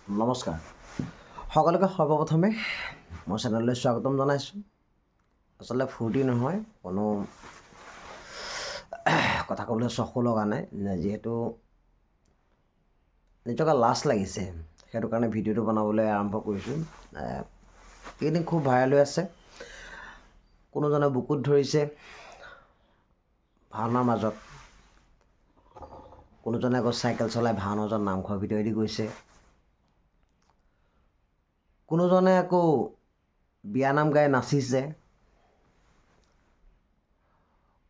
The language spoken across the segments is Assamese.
নমস্কাৰ সকলোকে সৰ্বপ্ৰথমে মোৰ চেনেললৈ স্বাগতম জনাইছোঁ। আচলতে ফূৰ্তি নহয়, কোনো কথা ক'বলৈ চকু লগা নাই, যিহেতু নিজকে লাজ লাগিছে, সেইটো কাৰণে ভিডিঅ'টো বনাবলৈ আৰম্ভ কৰিছোঁ। এইকেইদিন খুব ভাইৰেল হৈ আছে। কোনোজনে বুকুত ধৰিছে ভাওনাৰ মাজত, কোনোজনে আকৌ চাইকেল চলাই ভাওনাৰ মাজত নামঘৰৰ ভিতৰেদি গৈছে, কোনোজনে আকৌ বিয়ানাম গাই নাচিছে,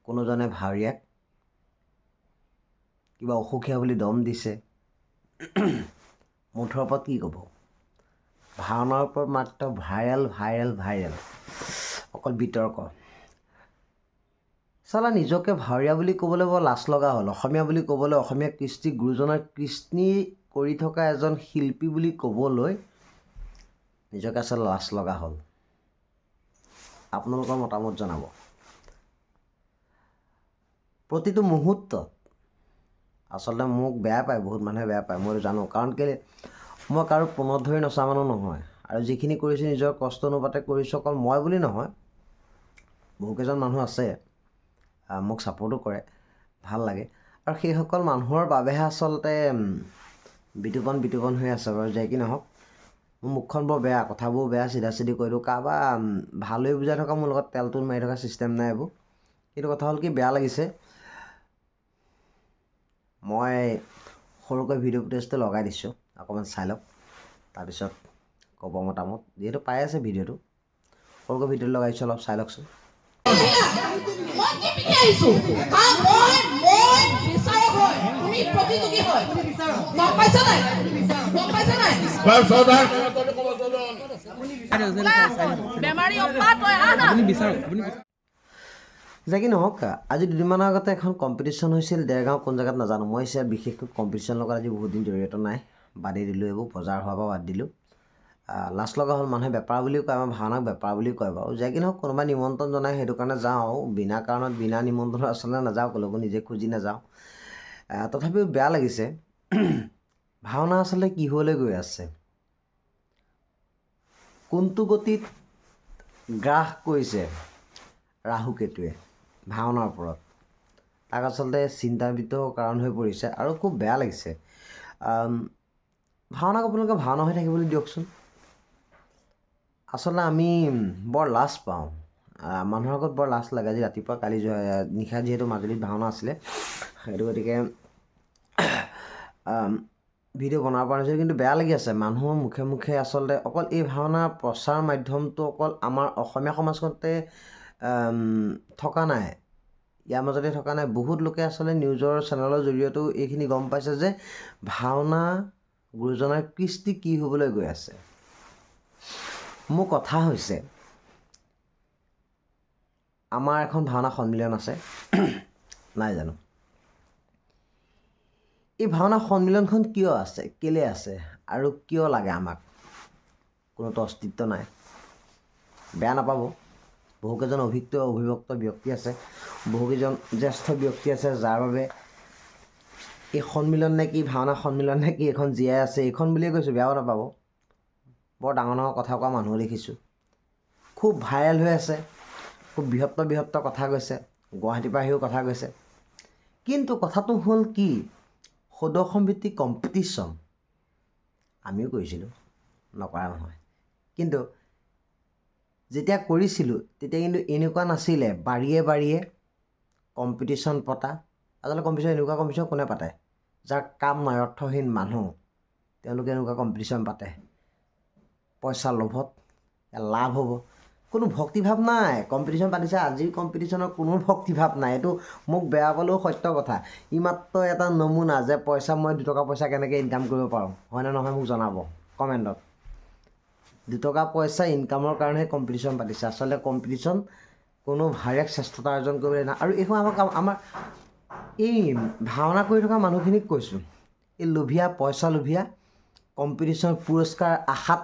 কোনোজনে ভাৱৰীয়াক কিবা অসুখীয়া বুলি দম দিছে। মুঠৰ ওপৰত কি ক'ব, ভাওনাৰ ওপৰত মাত্ৰ ভাইৰেল অকল বিতৰ্ক। চালা নিজকে ভাৱৰীয়া বুলি ক'বলৈ বৰ লাজ লগা হ'ল। অসমীয়া বুলি ক'বলৈ, অসমীয়া কৃষ্টি গুৰুজনাৰ কৃষ্টি কৰি থকা এজন শিল্পী বুলি ক'বলৈ নিজকে আচলতে লাজ লগা হ'ল। আপোনালোকৰ মতামত জনাব। প্ৰতিটো মুহূৰ্তত আচলতে মোক বেয়া পায়, বহুত মানুহে বেয়া পায়, মই জানো। কাৰণ কেলৈ, মই কাৰো পোনত ধৰি নচা মানুহ নহয়, আৰু যিখিনি কৰিছোঁ নিজৰ কষ্ট অনুপাতে কৰিছোঁ। অকল মই বুলি নহয়, বহুকেইজন মানুহ আছে মোক ছাপোৰ্টো কৰে, ভাল লাগে। আৰু সেইসকল মানুহৰ বাবেহে আচলতে বিতুপন হৈ আছে বাৰু। যে কি নহওক, মোৰ মুখখন বৰ বেয়া, কথাবোৰ বেয়া, চিধা কৈ দিওঁ। কাৰোবাৰ ভাল হৈ বুজাই থকা মোৰ লগত তেল মাৰি থকা ছিষ্টেম নাই এইবোৰ। কিন্তু কথা হ'ল কি, বেয়া লাগিছে। মই সৰুকৈ ভিডিঅ' ফুটেজটো লগাই দিছোঁ, অকণমান চাই লওক, তাৰপিছত ক'ব মতামত। যিহেতু পাই আছে ভিডিঅ'টো, সৰুকৈ ভিডিঅ'টো লগাইছোঁ, অলপ চাই লওকচোন। যে কি নহওক, আজি দুদিনমানৰ আগতে এখন কম্পিটিশ্যন হৈছিল দেৰগাঁও, কোন জেগাত নাজানো। মই বিশেষকৈ কম্পিটিশ্যনৰ লগত আজি বহুত দিন জড়িত নাই, বাদেই দিলোঁ এইবোৰ। বজাৰ হোৱাৰ পৰা বাদ দিলোঁ। লাজ লগা হ'ল। মানুহে বেপাৰ বুলিও কয়, আমাৰ ভাওনাক বেপাৰ বুলি কয় বাৰু। যে কি নহওক, কোনোবাই নিমন্ত্ৰণ জনাই, সেইটো কাৰণে যাওঁ। বিনা কাৰণত, বিনা নিমন্ত্ৰণত আচলতে নাযাওঁ, ক'লৈকো নিজে খুজি নাযাওঁ। তথাপিও বেয়া লাগিছে। ভাওনা আচলতে কিহলৈ গৈ আছে, কোনটো গতিত গ্ৰাস কৰিছে ৰাহুকেতুৱে ভাওনাৰ ওপৰত, তাক আচলতে চিন্তান্বিত কাৰণ হৈ পৰিছে, আৰু খুব বেয়া লাগিছে। ভাওনাক আপোনালোকে ভাওনা হৈ থাকিবলৈ দিয়কচোন। আচলতে আমি বৰ লাজ পাওঁ, মানুহৰ আগত বৰ লাজ লাগে। আজি ৰাতিপুৱা, কালি নিশা যিহেতু মাজুলীত ভাওনা আছিলে, সেইটো গতিকে ভিডিঅ' বনাব পৰা নাছিলোঁ। কিন্তু বেয়া লাগি আছে, মানুহৰ মুখে মুখে আচলতে অকল এই ভাওনাৰ প্ৰচাৰ মাধ্যমটো অকল আমাৰ অসমীয়া সমাজখনতে থকা নাই, ইয়াৰ মাজতে থকা নাই। বহুত লোকে আচলতে নিউজৰ চেনেলৰ জৰিয়তেও এইখিনি গম পাইছে যে ভাওনা গুৰুজনাৰ কৃষ্টি কি হ'বলৈ গৈ আছে। মোৰ কথা হৈছে, আমাৰ এখন ভাওনা সন্মিলন আছে, নাই জানো? এই ভাওনা সন্মিলনখন কিয় আছে, কেলৈ আছে, আৰু কিয় লাগে আমাক? কোনোতো অস্তিত্ব নাই, বেয়া নাপাব। বহুকেইজন অভিভক্ত ব্যক্তি আছে, বহুকেইজন জ্যেষ্ঠ ব্যক্তি আছে, যাৰ বাবে এই সন্মিলন নে কি, ভাওনা সন্মিলন নে কি, এইখন জীয়াই আছে। এইখন বুলিয়ে কৈছোঁ, বেয়াও নাপাব। বৰ ডাঙৰ কথা কোৱা মানুহ দেখিছোঁ, খুব ভাইৰেল হৈ আছে, খুব বৃহত্ত কথা কৈছে, গুৱাহাটীৰ পৰা আহিও কথা কৈছে। কিন্তু কথাটো হ'ল কি, সদৌ ভিত্তিক কম্পিটিশ্যন আমিও কৰিছিলোঁ, নকৰা নহয়। কিন্তু যেতিয়া কৰিছিলোঁ, তেতিয়া কিন্তু এনেকুৱা নাছিলে বাৰীয়ে কম্পিটিশ্যন পতা। আচলতে কম্পিটিশ্যন, এনেকুৱা কম্পিটিশ্যন কোনে পাতে? যাৰ কাম নাই, অৰ্থহীন মানুহ, তেওঁলোকে এনেকুৱা কম্পিটিশ্যন পাতে। পইচা লোভত, লাভ হ'ব, কোনো ভক্তিভাৱ নাই। কম্পিটিশ্যন পাতিছে, আজিৰ কম্পিটিশ্যনৰ কোনো ভক্তিভাৱ নাই। এইটো মোক বেয়া পালেও সত্য কথা। ই মাত্ৰ এটা নমুনা যে মই 2 টকা পইচা কেনেকৈ ইনকাম কৰিব পাৰোঁ, হয়নে নহয় মোক জনাব কমেণ্টত। 2 টকা পইচা ইনকামৰ কাৰণেহে কম্পিটিশ্যন পাতিছে। আচলতে কম্পিটিশ্যন কোনো ভাইৰেক শ্ৰেষ্ঠতা অৰ্জন কৰিবলৈ নাই। আৰু এইখন আমাৰ এই ভাওনা কৰি থকা মানুহখিনিক কৈছোঁ, এই লোভীয়া, পইচা লোভীয়া, কম্পিটিশ্যন পুৰস্কাৰ আশাত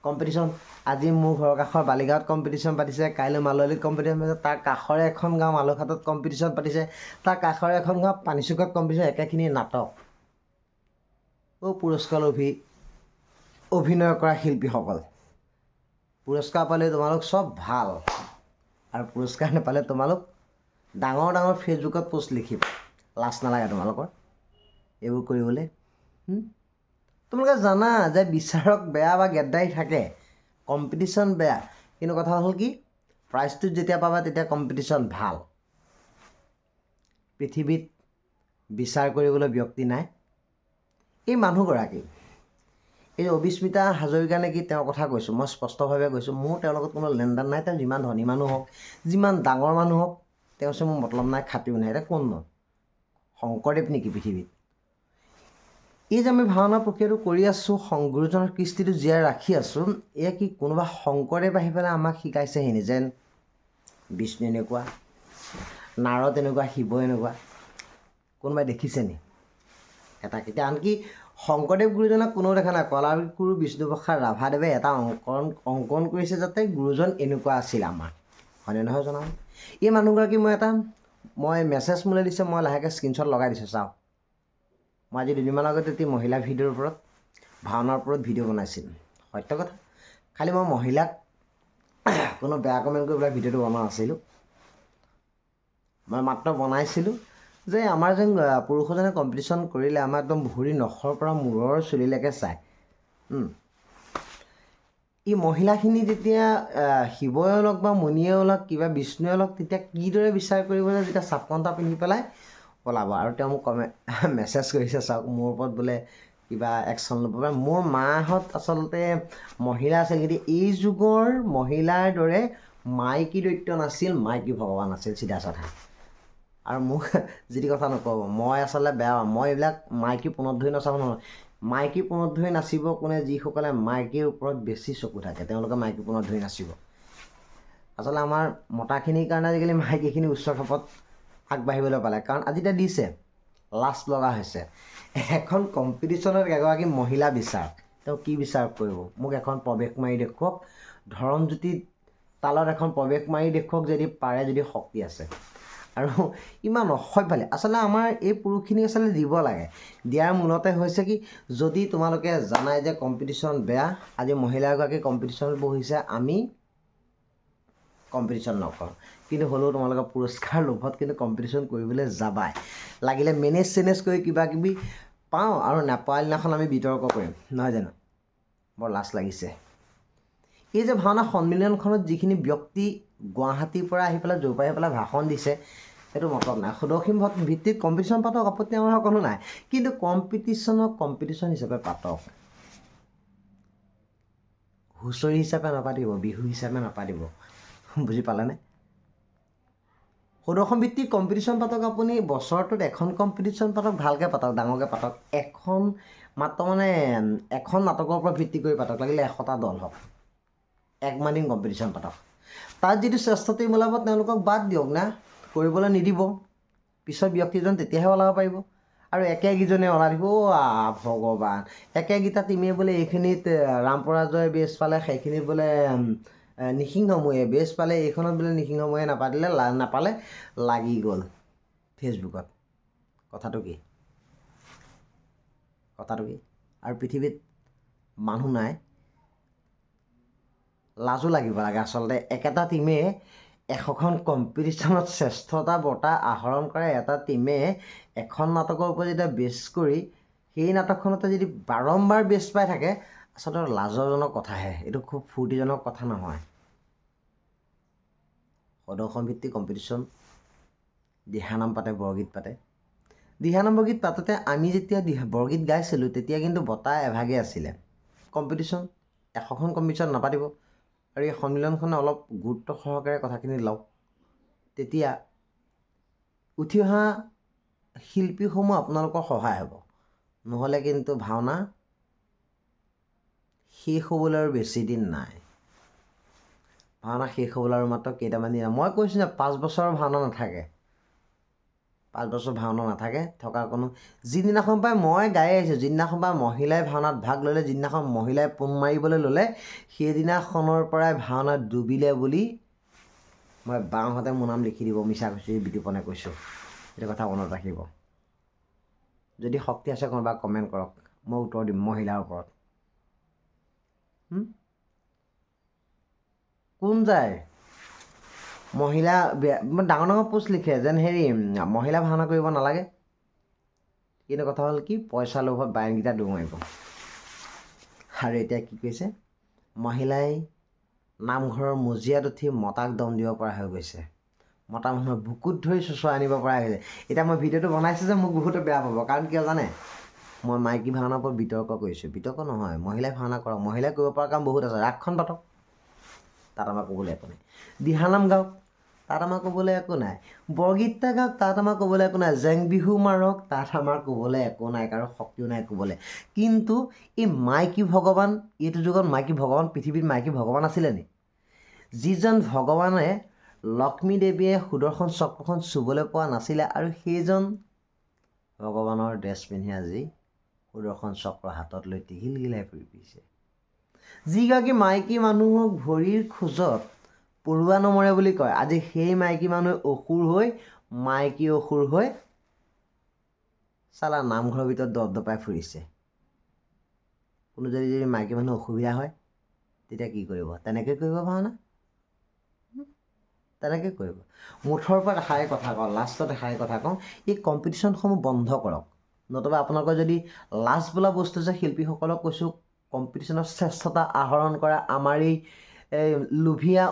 কম্পিটিশ্যন। আজি মোৰ ঘৰৰ কাষৰ বালিগাঁৱত কম্পিটিশ্যন পাতিছে, কাইলৈ মালয়লিত কম্পিটিশ্যন পাতিছে, তাৰ কাষৰে এখন গাঁও মালৌঘাটত কম্পিটিশ্যন পাতিছে, তাৰ কাষৰে এখন গাঁও পানীচুকত কম্পিটিশ্যন। একেখিনি নাটক। পুৰস্কাৰ লোভী, অভিনয় কৰা শিল্পীসকল, পুৰস্কাৰ পালে তোমালোক চব ভাল, আৰু পুৰস্কাৰ নাপালে তোমালোক ডাঙৰ ডাঙৰ ফেচবুকত পোষ্ট লিখিবা। লাজ নালাগে তোমালোকৰ এইবোৰ কৰিবলৈ? তোমালোকে জানা যে বিচাৰক বেয়া বা গেদ্দাৰি থাকে, কম্পিটিশ্যন বেয়া, কিন্তু কথা হ'ল কি, প্ৰাইজটোত যেতিয়া পাবা তেতিয়া কম্পিটিশ্যন ভাল। পৃথিৱীত বিচাৰ কৰিবলৈ ব্যক্তি নাই। এই মানুহগৰাকী, এই অবিস্মিতা হাজৰিকা নেকি, তেওঁৰ কথা কৈছোঁ, মই স্পষ্টভাৱে কৈছোঁ, মোৰ তেওঁৰ লগত কোনো লেনদেন নাই। তেওঁ যিমান ধনী মানুহ হওক, যিমান ডাঙৰ মানুহ হওক, তেওঁৰ ওচৰত মোৰ মতলব নাই, খাতিও নাই। এতিয়া কোন শংকৰদেৱ নেকি পৃথিৱীত? এই যে আমি ভাওনা প্ৰক্ৰিয়াটো কৰি আছোঁ, গুৰুজনৰ কৃষ্টিটো জীয়াই ৰাখি আছোঁ, এয়া কি কোনোবা শংকৰদেৱ আহি পেলাই আমাক শিকাইছেহি যেন বিষ্ণু এনেকুৱা, নাৰদ এনেকুৱা, শিৱ এনেকুৱা? কোনোবাই দেখিছে নি? এটা কেতিয়া আনকি শংকৰদেৱ গুৰুজনক কোনেও দেখা নাই। কলাগুৰু বিষ্ণুপ্ৰসাদ ৰাভাদেৱে এটা অংকন কৰিছে যাতে গুৰুজন এনেকুৱা আছিল আমাৰ, হয়নে নহয় জনাব? এই মানুহগৰাকী মই মেছেজ মোলৈ দিছে, মই লাহেকৈ স্ক্ৰীনশ্বট লগাই দিছোঁ, চাওক। মই আজি দুদিনমান আগতে এটি মহিলা ভিডিঅ'ৰ ওপৰত, ভাওনাৰ ওপৰত ভিডিঅ' বনাইছিলোঁ। সত্য কথা, খালি মই মহিলাক কোনো বেয়া কমেণ্ট কৰি পেলাই ভিডিঅ'টো বনোৱা নাছিলোঁ। মই মাত্ৰ বনাইছিলোঁ যে আমাৰ যেন পুৰুষজনে কম্পিটিশ্যন কৰিলে আমাৰ একদম ভৰি নখৰ পৰা মূৰৰ চুলিলৈকে চায়। এই মহিলাখিনি যেতিয়া শিৱই অলক বা মুনিয়ে অলক কিবা বিষ্ণুৱে অলক তেতিয়া কিদৰে বিচাৰ কৰিব যে যেতিয়া চাপকণ্টা পিন্ধি পেলাই ওলাব। আৰু তেওঁ মোক মেছেজ কৰিছে, চাওক, মোৰ ওপৰত বোলে কিবা একশ্যন ল'ব পাৰে। মোৰ মাহঁত আচলতে মহিলা আছিল, কিন্তু এই যুগৰ মহিলাৰ দৰে মাইকী দৈত্য নাছিল, মাইকী ভগৱান আছিল, চিধা চাধা। আৰু মোক যিটি কথা নক'ব, মই আচলতে বেয়া পাওঁ। মই এইবিলাক মাইকী পোনত ধৰি নাচাব নহয়। মাইকী পোনত ধৰি নাচিব কোনে, যিসকলে মাইকীৰ ওপৰত বেছি চকু থাকে, তেওঁলোকে মাইকী পোনত ধৰি নাচিব। আচলতে আমাৰ মতাখিনিৰ কাৰণে আজিকালি মাইকীখিনি উচ্চ খাপত আগবাঢ়িবলৈ পালে, কাৰণ আজি এতিয়া দিছে, লাজ লগা হৈছে। এখন কম্পিটিশ্যনত এগৰাকী মহিলা বিচাৰ, তেওঁ কি বিচাৰ কৰিব? মোক এখন প্ৰৱেশ মাৰি দেখুৱাওক, ধৰণজ্যোতি তালত এখন প্ৰৱেশ মাৰি দেখুৱাওক, যদি পাৰে, যদি শক্তি আছে। আৰু ইমান অসভ্যালি আচলতে আমাৰ এই পুৰুষখিনি আচলতে দিব লাগে। দিয়াৰ মূলতে হৈছে কি, যদি তোমালোকে জানাই যে কম্পিটিশ্যন বেয়া, আজি মহিলা এগৰাকী কম্পিটিশ্যনত বহিছে, আমি কম্পিটিশ্যন নকৰোঁ, কিন্তু হ'লেও তোমালোকে পুৰস্কাৰ লোভত কিন্তু কম্পিটিশ্যন কৰিবলৈ যাবাই। লাগিলে মেনেজ কৰি কিবা কিবি পাওঁ, আৰু নাপাৱাৰ দিনাখন আমি বিতৰ্ক কৰিম, নহয় জানো? বৰ লাজ লাগিছে। এই যে ভাওনা সন্মিলনখনত যিখিনি ব্যক্তি গুৱাহাটীৰ পৰা আহি পেলাই জোৰ পাই আহি পেলাই ভাষণ দিছে, সেইটো মতলব নাই। সুদৰ্শী ভিত্তিত কম্পিটিশ্যন পাতক, আপত্তি আমাৰ কোনো নাই, কিন্তু কম্পিটিশ্যনক কম্পিটিশ্যন হিচাপে পাতক, হুঁচৰি হিচাপে নাপাতিব, বিহু হিচাপে নাপাতিব। বুজি পালেনে? সুদৰ্শন ভিত্তিক কম্পিটিশ্যন পাতক। আপুনি বছৰটোত এখন কম্পিটিশ্যন পাতক, ভালকৈ পাতক, ডাঙৰকৈ পাতক। এখন নাটকৰ ওপৰত ভিত্তি কৰি পাতক, লাগিলে 100টা দল হওক, 1 মাহ দিন কম্পিটিশ্যন পাতক। তাত যিটো শ্ৰেষ্ঠ টিম ওলাব, তেওঁলোকক বাদ দিয়ক না, কৰিবলৈ নিদিব। পিছত ব্যক্তিজন তেতিয়াহে ওলাব পাৰিব। আৰু একেগিজনে ওলাই দিব, ভগৱান, একেগিটা টিমে বোলে এইখিনিত ৰামপৰাজয়ে বেজ পালে, সেইখিনিত বোলে নিসিংহমূয়ে বেজ পালে, এইখনত বোলে নিসিংহমূয়ে নাপালে, লাগি গ'ল ফেচবুকত। কথাটো কি? আৰু পৃথিৱীত মানুহ নাই, লাজো লাগিব লাগে আচলতে। একেটা টিমে 100খন কম্পিটিশ্যনত শ্ৰেষ্ঠতা বঁটা আহৰণ কৰে, এটা টিমে এখন নাটকৰ ওপৰত যেতিয়া বেছ কৰি সেই নাটকখনতে যদি বাৰম্বাৰ বেছ পাই থাকে, আচলতে লাজজনক কথাহে, এইটো খুব ফূৰ্তিজনক কথা নহয়। প্ৰদৰ্শন ভিত্তিক কম্পিটিশ্যন, দিহানাম পাতে, বৰগীত পাতে। দিহানাম বৰগীত পাতোঁতে আমি যেতিয়া বৰগীত গাইছিলোঁ, তেতিয়া কিন্তু বঁটা এভাগে আছিলে। কম্পিটিশ্যন 100খন কম্পিটিশ্যন নাপাতিব। আৰু এই সন্মিলনখনে অলপ গুৰুত্ব সহকাৰে কথাখিনি লওক, তেতিয়া উঠি অহা শিল্পীসমূহ আপোনালোকৰ সহায় হ'ব। নহ'লে কিন্তু ভাওনা শেষ হ'বলৈ আৰু বেছি দিন নাই। ভাওনা শেষ হ'বলৈ আৰু মাত্ৰ কেইটামান দিন। মই কৈছোঁ যে 5 বছৰৰ ভাওনা নাথাকে, 5 বছৰ ভাওনা নাথাকে। থকাৰ কোনো যিদিনাখন পাই মই গাই আহিছোঁ, যিদিনাখন পাই মহিলাই ভাওনাত ভাগ ল'লে, যিদিনাখন মহিলাই পোন মাৰিবলৈ ল'লে, সেইদিনাখনৰ পৰাই ভাওনা ডুবিলে বুলি মই বাওঁহাতে মোৰ নাম লিখি দিব। মিছা কৈছোঁ, বিতোপনে কৈছোঁ, এইটো কথা মনত ৰাখিব। যদি শক্তি আছে কোনোবা কমেণ্ট কৰক, মই উত্তৰ দিম মহিলাৰ ওপৰত। কোন যায় মহিলা ডাঙৰ ডাঙৰ পোষ্ট লিখে যেন হেৰি মহিলা ভাওনা কৰিব নালাগে, কিন্তু কথা হ'ল কি পইচা লোভত বায়নকেইটা দৌৰ মাৰিব। আৰু এতিয়া কি কৈছে, মহিলাই নামঘৰৰ মজিয়াত উঠি মতাক দম দিব পৰা হৈ গৈছে, মতা মানুহৰ বুকুত ধৰি চোঁচৰাই আনিব পৰা হৈছে। এতিয়া মই ভিডিঅ'টো বনাইছোঁ যে মোক বহুতে বেয়া পাব, কাৰণ কিয় জানে, মই মাইকী ভাওনাৰ ওপৰত বিতৰ্ক কৰিছোঁ। বিতৰ্ক নহয়, মহিলাই ভাওনা কৰক, মহিলাই কৰিব পৰা কাম বহুত আছে। ৰাসখন পাতক, তাত আমাৰ ক'বলৈ একো নাই। দিহানাম গাওক, তাত আমাৰ ক'বলৈ একো নাই। বৰগীতটা গাওক, তাত আমাৰ ক'বলৈ একো নাই। জেং বিহু মাৰক, তাত আমাৰ ক'বলৈ একো নাই, কাৰো শক্তিও নাই ক'বলৈ। কিন্তু এই মাইকী ভগৱান, এইটো যুগত মাইকী ভগৱান, পৃথিৱীত মাইকী ভগৱান আছিলে নি? যিজন ভগৱানে লক্ষ্মী দেৱীয়ে সুদৰ্শন চক্ৰখন চুবলৈ পোৱা নাছিলে, আৰু সেইজন ভগৱানৰ ড্ৰেছ পিন্ধি আজি সুদৰ্শন চক্ৰ হাতত লৈ টিঘিল গিলাই ফুৰি ফুৰিছে। যিগৰাকী মাইকী মানুহক ভৰিৰ খোজত পৰুৱা নমৰে বুলি কয়, আজি সেই মাইকী মানুহে অসুৰ হৈ, মাইকী অসুৰ হৈ চালা নামঘৰৰ ভিতৰত দপদপাই ফুৰিছে। কোনো যদি মাইকী মানুহ অসুবিধা হয় তেতিয়া কি কৰিব? তেনেকৈ কৰিব ভাওনা, তেনেকৈ কৰিব। মুঠৰ পৰা এষাৰে কথা কওঁ, লাষ্টত এষাৰে কথা কওঁ, এই কম্পিটিশ্যনসমূহ বন্ধ কৰক। নতুবা আপোনালোকৰ যদি লাজ বোলা বস্তু যে, শিল্পীসকলক কৈছোঁ কম্পিটিশ্যনৰ শ্ৰেষ্ঠতা আহৰণ কৰা আমাৰ এই লোভীয়া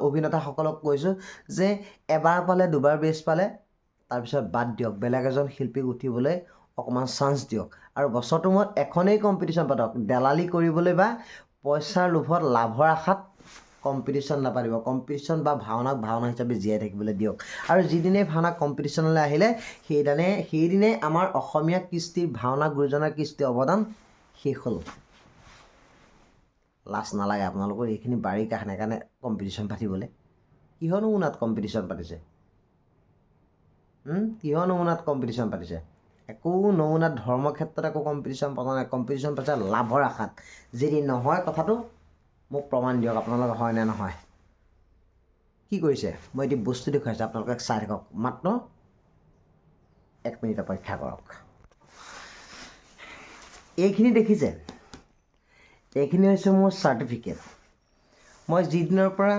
অভিনেতাসকলক কৈছোঁ যে এবাৰ পালে দুবাৰ বেছ পালে তাৰপিছত বাদ দিয়ক, বেলেগ এজন শিল্পীক উঠিবলৈ অকণমান চান্স দিয়ক। আৰু বছৰটোৰ মূৰত এখনেই কম্পিটিশ্যন পাতক, দেলালি কৰিবলৈ বা পইচাৰ লোভত লাভৰ আশাত কম্পিটিশ্যন নাপাতিব। কম্পিটিশ্যন বা ভাওনাক ভাওনা হিচাপে জীয়াই থাকিবলৈ দিয়ক। আৰু যিদিনেই ভাওনা কম্পিটিশ্যনলৈ আহিলে সেইদিনাই আমাৰ অসমীয়া কৃষ্টিৰ, ভাওনা গুৰুজনাৰ কৃষ্টিৰ অৱদান শেষ হ'ল। লাজ নালাগে আপোনালোকৰ এইখিনি বাৰীকা সেনেকানে কম্পিটিশ্যন পাতিবলৈ? কিহৰ নমুনাত কম্পিটিশ্যন পাতিছে? কিহৰ নমুনাত কম্পিটিশ্যন পাতিছে? একো নমুনাত ধৰ্ম ক্ষেত্ৰত একো কম্পিটিশ্যন পতা নাই। কম্পিটিশ্যন পাতিছে লাভৰ আশাত। যদি নহয় কথাটো মোক প্ৰমাণ দিয়ক আপোনালোকে হয় নে নহয়। কি কৰিছে? মই এতিয়া বস্তু দেখুৱাইছোঁ, আপোনালোকে চাই থাকক, মাত্ৰ 1 মিনিট অপেক্ষা কৰক। এইখিনি দেখিছে? এইখিনি হৈছে মোৰ চাৰ্টিফিকেট। মই যিদিনৰ পৰা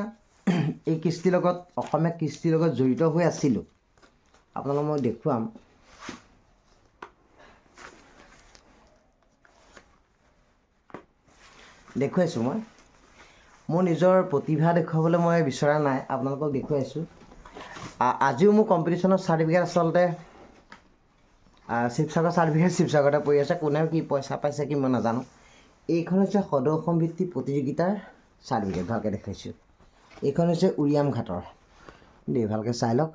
এই কৃষ্টিৰ লগত, অসমীয়া কৃষ্টিৰ লগত জড়িত হৈ আছিলোঁ, আপোনালোকক মই দেখুৱাম। দেখুৱাইছোঁ মই মোৰ নিজৰ প্ৰতিভা দেখুৱাবলৈ মই বিচৰা নাই, আপোনালোকক দেখুৱাইছোঁ। আজিও মোৰ কম্পিটিশ্যনৰ চাৰ্টিফিকেট আচলতে শিৱসাগৰ চাৰ্টিফিকেট শিৱসাগৰতে পৰি আছে। কোনে কি পইচা পাইছে কি মই নাজানো। এইখন হৈছে সদৌ অসম ভিত্তিক প্ৰতিযোগিতাৰ চাৰ্টিফিকেট, ভালকৈ দেখাইছোঁ। এইখন হৈছে উৰিয়াম ঘাটৰ দেই, ভালকৈ চাই লওক।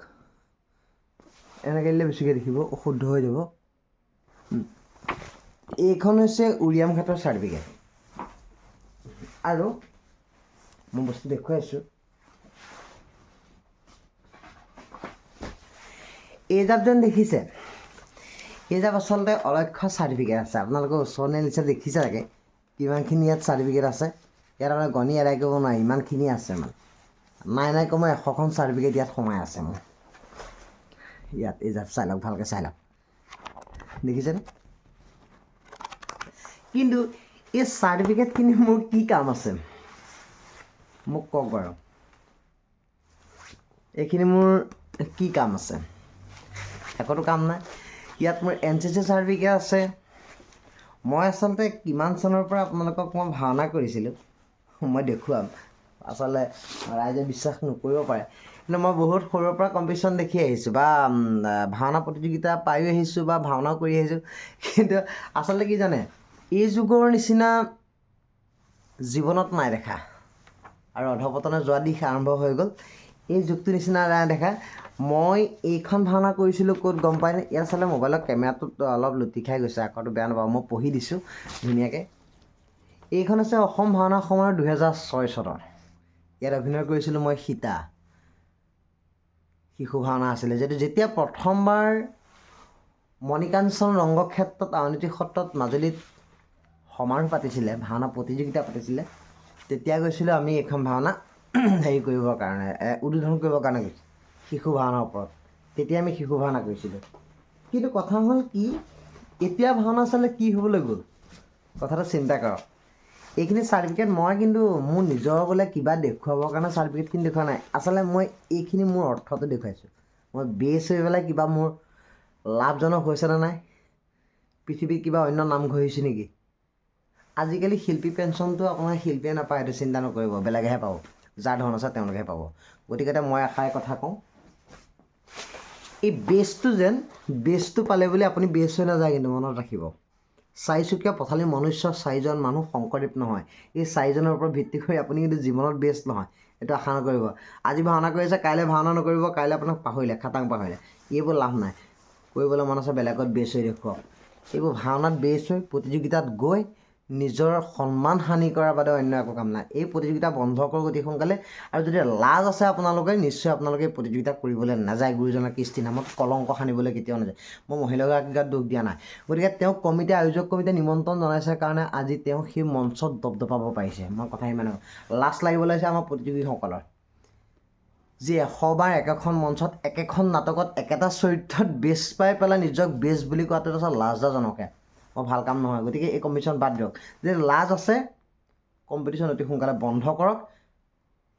এনেকৈ দিলে বেছিকৈ দেখিব, অশুদ্ধ হৈ যাব। এইখন হৈছে উৰিয়াম ঘাটৰ চাৰ্টিফিকেট। আৰু মই বস্তু দেখুৱাইছোঁ। এইজাপ যেন দেখিছে, এইজাপ আচলতে অলক্ষ্য চাৰ্টিফিকেট আছে। আপোনালোকৰ ওচৰলৈ নিচা দেখিছে চাগে কিমানখিনি ইয়াত চাৰ্টিফিকেট আছে। ইয়াত আপোনাৰ গণি এৰাই কৰিব নোৱাৰি, ইমানখিনি আছে। নাই কমেও 100খন চাৰ্টিফিকেট ইয়াত সোমাই আছে মোৰ। ইয়াত এইজাপ চাই লওক, ভালকৈ চাই লওক, দেখিছেনে? কিন্তু এই চাৰ্টিফিকেটখিনি মোৰ কি কাম আছে মোক কওক বাৰু। এইখিনি মোৰ কি কাম আছে? একোতো কাম নাই। ইয়াত মোৰ NCC চাৰ্টিফিকেট আছে। মই আচলতে কিমান চনৰ পৰা আপোনালোকক মই ভাওনা কৰিছিলোঁ মই দেখুৱাম। আচলতে ৰাইজে বিশ্বাস নকৰিব পাৰে, কিন্তু মই বহুত সৰুৰ পৰা কম্পিটিশ্যন দেখি আহিছোঁ, বা ভাওনা প্ৰতিযোগিতা পায়ো আহিছোঁ, বা ভাওনাও কৰি আহিছোঁ। কিন্তু আচলতে কি জানে, এই যুগৰ নিচিনা জীৱনত নাই দেখা, আৰু অধপতনে যোৱা দিশ আৰম্ভ হৈ গ'ল। এই যুগটোৰ নিচিনা নাই দেখা। মই এইখন ভাওনা কৰিছিলোঁ ক'ত গম পায়নে? ইয়াত আচলতে মোবাইলৰ কেমেৰাটোত অলপ লুটি খাই গৈছে, আখৰটো বেয়া নাপাব, মই পঢ়ি দিছোঁ ধুনীয়াকৈ। এইখন হৈছে অসম ভাওনা সমাৰোহ 2006 চনৰ। ইয়াত অভিনয় কৰিছিলোঁ মই সীতা। শিশু ভাওনা আছিলে, যেতিয়া প্ৰথমবাৰ মণিকাঞ্চন ৰংগক্ষেত্ৰত, আউনীআটী সত্ৰত মাজুলীত সমাৰোহ পাতিছিলে, ভাওনা প্ৰতিযোগিতা পাতিছিলে, তেতিয়া গৈছিলোঁ আমি এইখন ভাওনা হেৰি কৰিবৰ কাৰণে, উদ্বোধন কৰিবৰ কাৰণে গৈছিলোঁ শিশু ভাওনাৰ ওপৰত। তেতিয়া আমি শিশু ভাওনা কৰিছিলোঁ। কিন্তু কথা হ'ল কি, এতিয়া ভাওনা চালে কি হ'বলৈ গ'ল, কথাটো চিন্তা কৰক। এইখিনি চাৰ্টিফিকেট মই কিন্তু মোৰ নিজৰ বোলে কিবা দেখুৱাবৰ কাৰণে চাৰ্টিফিকেটখিনি দেখুওৱা নাই। আচলতে মই এইখিনি মোৰ অৰ্থটো দেখুৱাইছোঁ। মই বেছ হৈ পেলাই কিবা মোৰ লাভজনক হৈছেনে নাই, পৃথিৱীত কিবা অন্য নাম ঘঁহিছোঁ নেকি। আজিকালি শিল্পী পেঞ্চনটো আপোনাৰ শিল্পীয়ে নাপায়, এইটো চিন্তা নকৰিব, বেলেগেহে পাব। যাৰ ধন আছে তেওঁলোকেহে পাব। গতিকে মই এষাৰ কথা কওঁ, এই বেছটো পালে বুলি আপুনি বেছ হৈ নাযায়, কিন্তু মনত ৰাখিব। চাৰিচুকীয়া পথালি মনুষ্য 4জন মানুহ শংকৰদেৱ নহয়। এই 4জনৰ ওপৰত ভিত্তি কৰি আপুনি কিন্তু জীৱনত বেষ্ট নহয়, এইটো আশা নকৰিব। আজি ভাওনা কৰি আছে, কাইলৈ ভাওনা নকৰিব, কাইলৈ আপোনাক পাহৰিলে, খাটাং পাহৰিলে। এইবোৰ লাভ নাই। কৰিবলৈ মন আছে বেলেগত বেছ হৈ দেখুৱাওক। এইবোৰ ভাওনাত বেছ হৈ প্ৰতিযোগিতাত গৈ নিজৰ সন্মান হানি কৰাৰ বাদে অন্য একো কাম নাই। এই প্ৰতিযোগিতা বন্ধ কৰক অতি সোনকালে। আৰু যদি লাজ আছে আপোনালোকে, নিশ্চয় আপোনালোকে এই প্ৰতিযোগিতা কৰিবলৈ নাযায়। গুৰুজনাৰ কৃষ্টি নামত কলংক সানিবলৈ কেতিয়াও নাযায়। মই মহিলাগৰাকীক গাত দুখ দিয়া নাই। গতিকে তেওঁক আয়োজক কমিটিয়ে নিমন্ত্ৰণ জনাইছে কাৰণে আজি তেওঁ সেই মঞ্চত দপদপাব পাৰিছে। মই কথা ইমানে লাজ লাগিব লাগিছে আমাৰ প্ৰতিযোগীসকলৰ, যি 100 বাৰ একেখন মঞ্চত একেখন নাটকত একেটা চৰিত্ৰত বেছ পাই পেলাই নিজক বেছ বুলি কোৱাটো এটা লাজজনকহে। মই ভাল কাম নহয়। গতিকে এই কম্পিটিশ্যন বাদ দিয়ক। যদি লাজ আছে, কম্পিটিশ্যন অতি সোনকালে বন্ধ কৰক।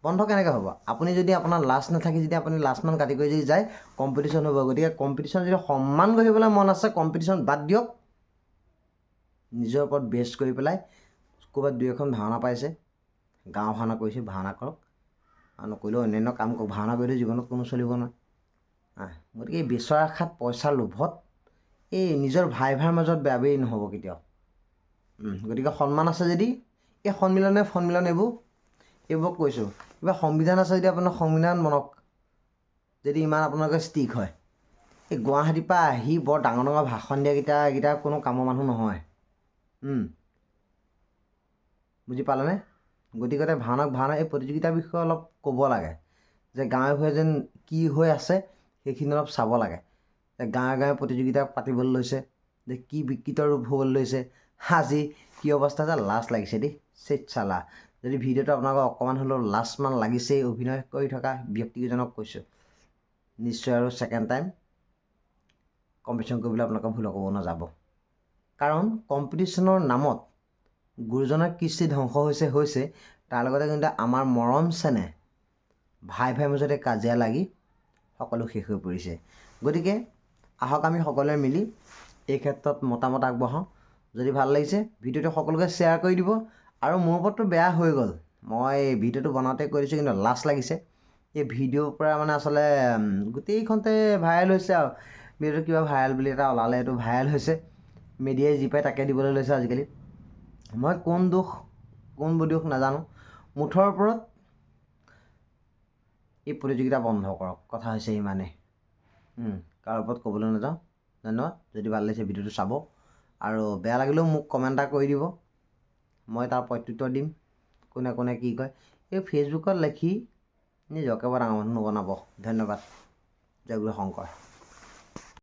বন্ধ কেনেকৈ হ'ব? আপুনি যদি আপোনাৰ লাজ নাথাকি যদি আপুনি লাজমান কাটি কৰি যদি যায়, কম্পিটিশ্যন হ'ব। গতিকে কম্পিটিশ্যন যদি সন্মান গঢ়িবলৈ মন আছে, কম্পিটিশ্যন বাদ দিয়ক। নিজৰ ওপৰত বেছ কৰি পেলাই ক'ৰবাত 2-এখন ভাওনা পাইছে, গাঁও ভাওনা কৰিছে, ভাওনা কৰক। আৰু নকৰিলেও অন্যান্য কাম কৰক। ভাওনা কৰিলে জীৱনত কোনো চলিব নহয়। গতিকে এই বেছৰ আশাত, পইচাৰ লোভত এই নিজৰ ভাই মাজত বেয়া বেৰি নহ'ব কেতিয়াও। গতিকে সন্মান আছে যদি এই সন্মিলন এইবোৰক কৈছোঁ, কিবা সংবিধান আছে যদি আপোনাৰ সংবিধান বনক, যদি ইমান আপোনালোকে ষ্টিক হয়। এই গুৱাহাটীৰ পৰা আহি বৰ ডাঙৰ ভাষণ দিয়াকেইটা কোনো কামৰ মানুহ নহয়। বুজি পালেনে? গতিকে ভাওনা এই প্ৰতিযোগিতাৰ বিষয়ে অলপ ক'ব লাগে, যে গাঁৱে ভূঞে যেন কি হৈ আছে সেইখিনি অলপ চাব লাগে। যে গাঁৱে প্ৰতিযোগিতা পাতিবলৈ লৈছে, যে কি বিকৃত ৰূপ হ'বলৈ লৈছে। আজি কি অৱস্থা যে লাজ লাগিছে দেই। চেট চালা, যদি ভিডিঅ'টো আপোনালোকৰ অকণমান হ'লেও লাজমান লাগিছেই, অভিনয় কৰি থকা ব্যক্তিকেইজনক কৈছোঁ, নিশ্চয় আৰু ছেকেণ্ড টাইম কম্পিটিশ্যন কৰিবলৈ আপোনালোকে ভুল ক'ব নাযাব। কাৰণ কম্পিটিশ্যনৰ নামত গুৰুজনাৰ কৃষ্টি ধ্বংস হৈছে, তাৰ লগতে কিন্তু আমাৰ মৰম চেনেহ ভাই মাজতে কাজিয়া লাগি সকলো শেষ হৈ পৰিছে। গতিকে আহক আমি সকলোৱে মিলি এই ক্ষেত্ৰত মতামত আগবঢ়াওঁ। যদি ভাল লাগিছে ভিডিঅ'টো সকলোকে শ্বেয়াৰ কৰি দিব। আৰু মোৰ ওপৰততো বেয়া হৈ গ'ল, মই ভিডিঅ'টো বনাওঁতে কৈ দিছোঁ, কিন্তু লাজ লাগিছে। এই ভিডিঅ'ৰ পৰা মানে আচলতে গোটেইখনতে ভাইৰেল হৈছে আৰু ভিডিঅ'টো কিবা ভাইৰেল বুলি এটা ওলালে, এইটো ভাইৰেল হৈছে। মিডিয়াই যি পায় তাকে দিবলৈ লৈছে আজিকালি। মই কোন দোষ কোন বদোষ নাজানো। মুঠৰ ওপৰত এই প্ৰতিযোগিতা বন্ধ কৰক, কথা হৈছে ইমানেই। কাৰো ওপৰত ক'বলৈ নাযাওঁ। ধন্যবাদ। যদি ভাল লাগিছে ভিডিঅ'টো চাব, আৰু বেয়া লাগিলেও মোক কমেণ্ট এটা কৰি দিব, মই তাৰ প্ৰত্যুত্তৰ দিম। কোনে কি কয় এই ফেচবুকত লিখি নিজকে বৰ ডাঙৰ মানুহ নবনাব। ধন্যবাদ। জয় গুৰু শংকৰ।